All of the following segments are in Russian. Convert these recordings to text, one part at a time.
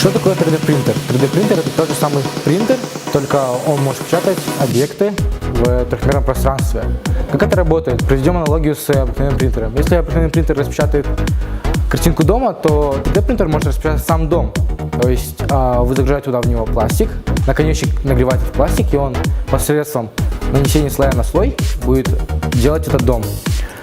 Что такое 3D принтер? 3D принтер это тот же самый принтер, только он может печатать объекты в трехмерном пространстве. Как это работает? Проведем аналогию с обыкновенным принтером. Если обыкновенный принтер распечатает картинку дома, то 3D принтер может распечатать сам дом. То есть вы загружаете туда в него пластик, наконечник нагревает этот пластик, и он посредством нанесения слоя на слой будет делать этот дом.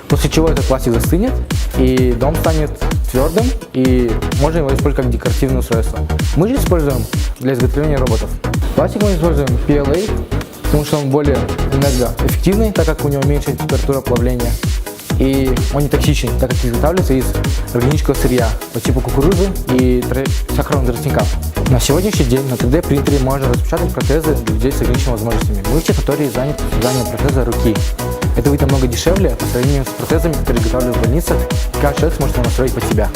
После чего этот пластик застынет, и дом станет твердым, и можно его использовать как декоративное устройство. Мы же используем для изготовления роботов. Пластик мы используем PLA, потому что он более энергоэффективный, так как у него меньше температура плавления. И он не токсичный, так как изготавливается из органического сырья по типу кукурузы и сахарного тростника. На сегодняшний день на 3D принтере можно распечатать протезы для людей с ограниченными возможностями. Мы те, которые заняты созданием протеза руки. Это будет намного дешевле по сравнению с протезами, которые изготавливают в больницах. Каждый человек сможет его настроить под себя.